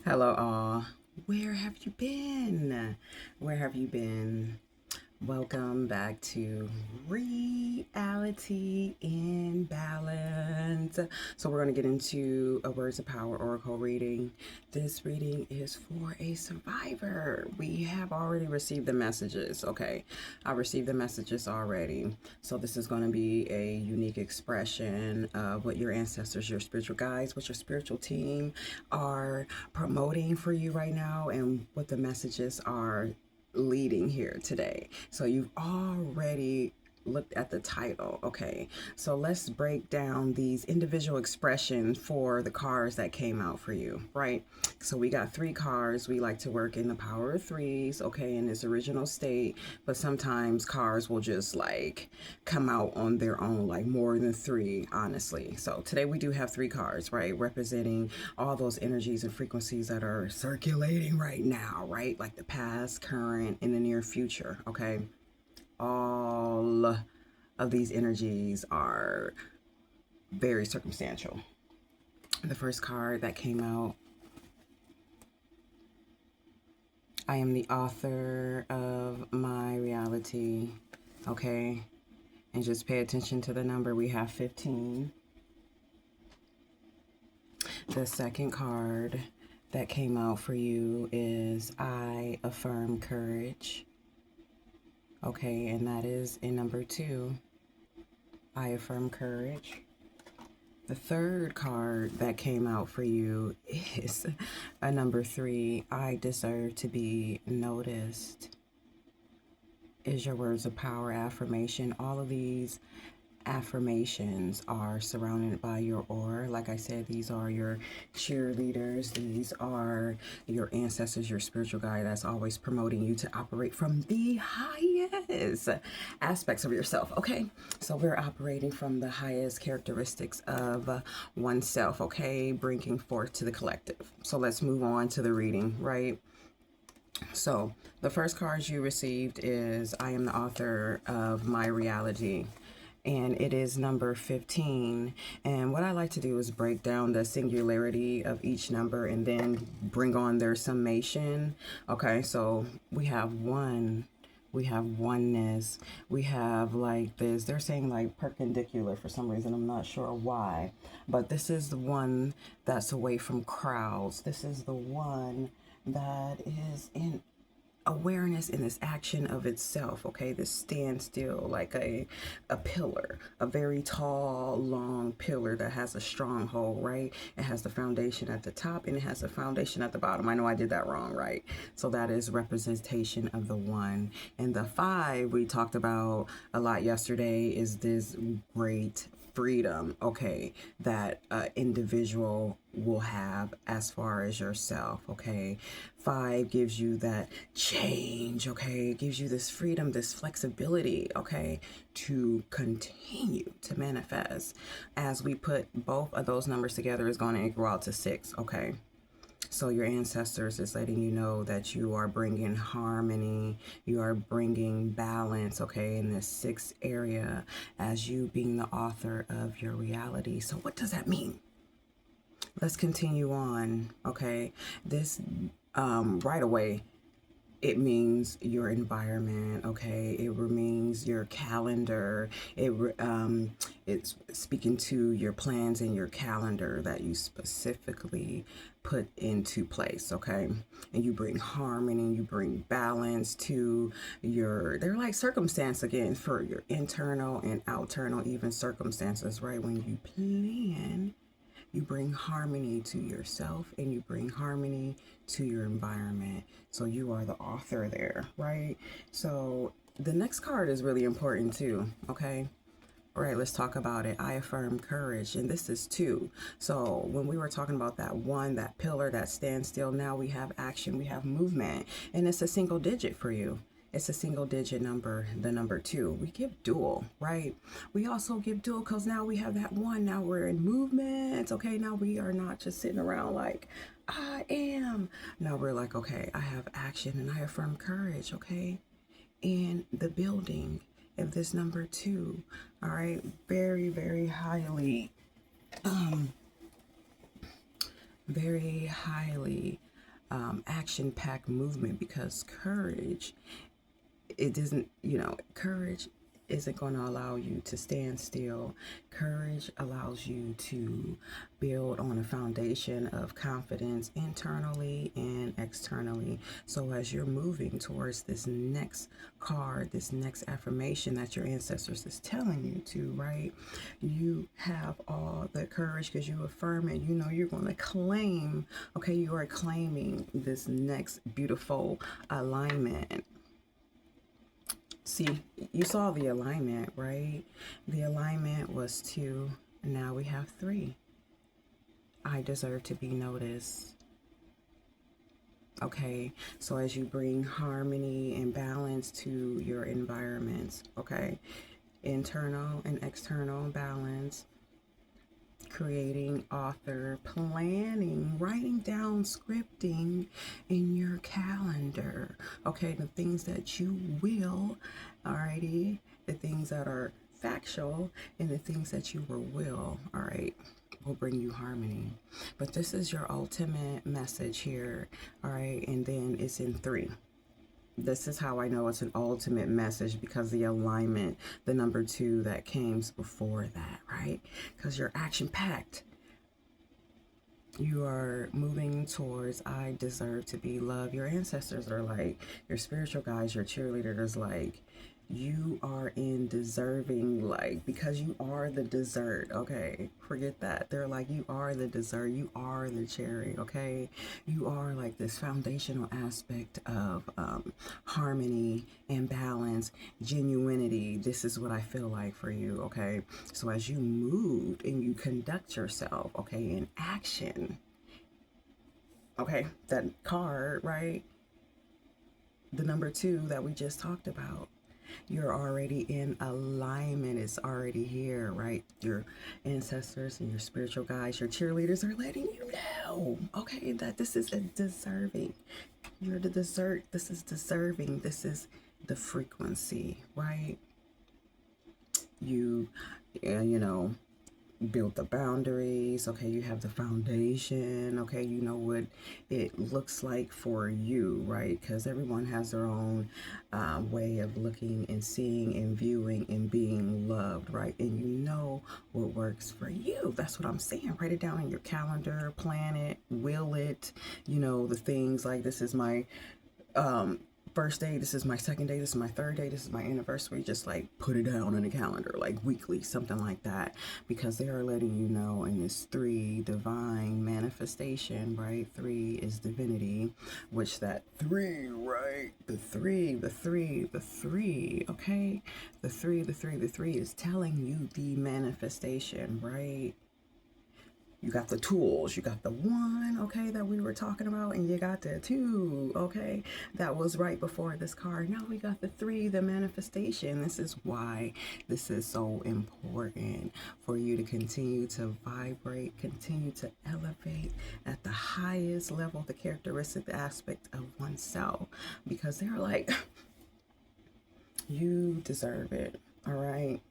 Hello, all. Where have you been? Where have you been? Welcome back to Reality in Balance. So, we're going to get into a Words of Power Oracle reading. This reading is for a survivor. We have already received the messages. Okay, I received the messages already. So, this is going to be a unique expression of what your ancestors, your spiritual guides, what your spiritual team are promoting for you right now, and what the messages are leading here today. So you've already looked at the title. Okay, so let's break down these individual expressions for the cards that came out for you, right? So we got three cards. We like to work in the power of threes, okay, in its original state, but sometimes cards will just like come out on their own, like more than three, honestly. So today we do have three cards, right, representing all those energies and frequencies that are circulating right now, right? Like the past, current, and the near future, okay? All of these energies are very circumstantial. The first card that came out, I am the author of my reality, okay? And just pay attention to the number. We have 15. The second card that came out for you is I affirm courage. Okay, and that is in number 2. I affirm courage. The third card that came out for you is a number 3. I deserve to be noticed. Is your words of power affirmation. All of these affirmations are surrounded by your aura. Like I said, these are your cheerleaders. These are your ancestors, your spiritual guide that's always promoting you to operate from the highest aspects of yourself. Okay, so we're operating from the highest characteristics of oneself, okay, bringing forth to the collective. So let's move on to the reading, right? So the first card you received is I am the author of my reality, and it is number 15. And what I like to do is break down the singularity of each number and then bring on their summation. Okay, so we have one, we have oneness, we have like this, they're saying like perpendicular for some reason, I'm not sure why, but this is the one that's away from crowds. This is the one that is in awareness in this action of itself. Okay, this standstill, like a pillar, a very tall long pillar that has a stronghold, right? It has the foundation at the top and it has a foundation at the bottom. I know I did that wrong, right? So that is representation of the one. And the 5 we talked about a lot yesterday is this great freedom, okay, that individual will have as far as yourself, okay. 5 gives you that change, okay. It gives you this freedom, this flexibility, okay, to continue to manifest. As we put both of those numbers together, is going to equal out to 6, okay. So your ancestors is letting you know that you are bringing harmony, you are bringing balance, okay, in this 6th area as you being the author of your reality. So what does that mean? Let's continue on, okay? This right away, it means your environment, okay? It means your calendar. It's speaking to your plans in your calendar that you specifically put into place, okay? And you bring harmony, you bring balance to your, they're like circumstance again for your internal and external even circumstances, right? When you plan, you bring harmony to yourself and you bring harmony to your environment. So you are the author there, right? So the next card is really important too, okay? All right, let's talk about it. I affirm courage, and this is 2. So when we were talking about that one, that pillar, that standstill, now we have action, we have movement, and it's a single digit for you. It's a single digit number, the number 2. We give dual, right? We also give dual because now we have that 1. Now we're in movement. Okay, now we are not just sitting around like, I am. Now we're like, okay, I have action and I affirm courage, okay? In the building of this number 2. All right, very, very highly very highly action-packed movement, because courage, it doesn't, courage isn't going to allow you to stand still. Courage allows you to build on a foundation of confidence internally and externally. So as you're moving towards this next card, this next affirmation that your ancestors is telling you to, right? You have all the courage because you affirm it. You know you're going to claim, okay, you are claiming this next beautiful alignment. See, you saw the alignment, right? The alignment was 2, and now we have 3. I deserve to be noticed. Okay, so as you bring harmony and balance to your environments, okay, internal and external balance, creating, author, planning, writing down, scripting in your calendar. Okay, the things that you will, alrighty, the things that are factual, and the things that you will, all right, will bring you harmony. But this is your ultimate message here, all right, and then it's in 3. This is how I know it's an ultimate message, because the alignment, the number 2 that came before that, right? Because you're action packed. You are moving towards, I deserve to be loved. Your ancestors are like, your spiritual guides, your cheerleaders, like, you are in deserving, like, because you are the dessert, okay? Forget that. They're like, you are the dessert. You are the cherry, okay? You are like this foundational aspect of harmony and balance, genuinity. This is what I feel like for you, okay? So as you move and you conduct yourself, okay, in action, okay, that card, right? The number 2 that we just talked about, you're already in alignment. It's already here, right? Your ancestors and your spiritual guides, your cheerleaders are letting you know, okay, that this is a deserving. You're the dessert. This is deserving. This is the frequency, right? You know, build the boundaries, okay, you have the foundation, okay, you know what it looks like for you, right? Because everyone has their own way of looking and seeing and viewing and being loved, right? And you know what works for you. That's what I'm saying. Write it down in your calendar, plan it, will it, the things like, this is my first day, this is my second day, this is my third day, this is my anniversary. Just like put it down in a calendar, like weekly, something like that, because they are letting you know in this 3 divine manifestation, right? 3 is divinity, which that 3, right? The 3, okay? The 3 is telling you the manifestation, right? You got the tools, you got the 1, okay, that we were talking about, and you got the 2, okay, that was right before this card. Now we got the 3, the manifestation. This is why this is so important for you to continue to vibrate, continue to elevate at the highest level, the characteristic, the aspect of oneself, because they're like, you deserve it, all right?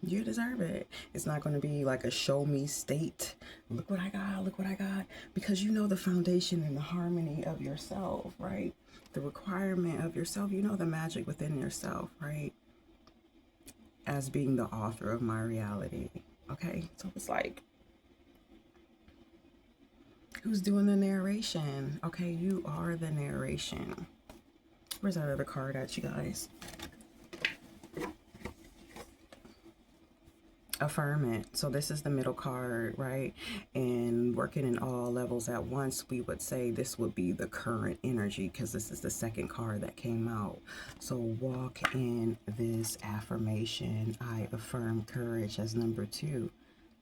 You deserve it. It's not going to be like a show me state. Look what I got. Look what I got. Because you know the foundation and the harmony of yourself, right? The requirement of yourself. You know the magic within yourself, right? As being the author of my reality. Okay? So it's like, who's doing the narration? Okay? You are the narration. Where's that other card at, you guys? Affirm it. So this is the middle card, right? And working in all levels at once, we would say this would be the current energy, because this is the second card that came out. So walk in this affirmation. I affirm courage as number 2.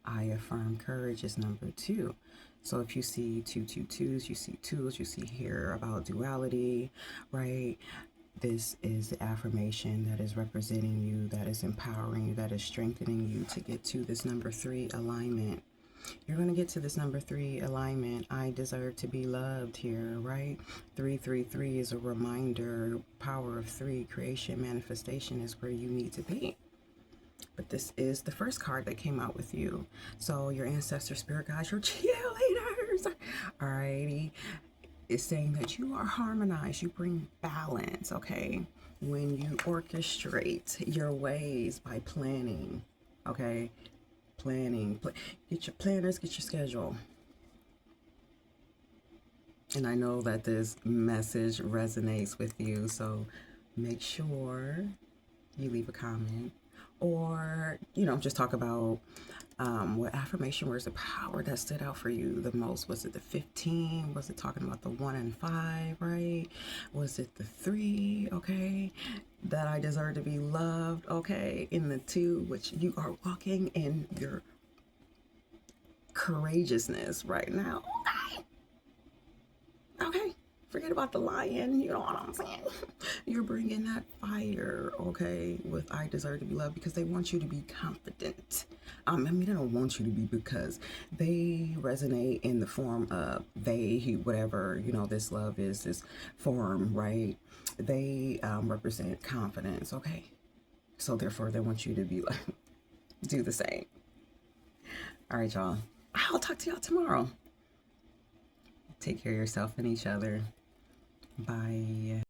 I affirm courage as number 2. So if you see 222s, you see 2s, you see here about duality, right? This is the affirmation that is representing you, that is empowering you, that is strengthening you to get to this number 3 alignment. You're going to get to this number 3 alignment. I deserve to be loved here, right? 333 is a reminder. Power of 3, creation, manifestation is where you need to be. But this is the first card that came out with you. So your ancestor spirit guides, your cheerleaders, cars. Alrighty. It's saying that you are harmonized, you bring balance, okay? When you orchestrate your ways by planning, okay? Planning. Get your planners, get your schedule. And I know that this message resonates with you, so make sure you leave a comment or, just talk about what affirmation words of power that stood out for you the most. Was it the 15? Was it talking about the 1 and 5, right? Was it the 3, okay? That I deserve to be loved, okay? In the 2, which you are walking in your courageousness right now, okay? Okay. Forget about the lion, you know what I'm saying? You're bringing that fire, okay, with I deserve to be loved because they want you to be confident. They don't want you to be because they resonate in the form of whatever, this love is, this form, right? They represent confidence, okay? So therefore, they want you to be like, do the same. All right, y'all. I'll talk to y'all tomorrow. Take care of yourself and each other. Bye.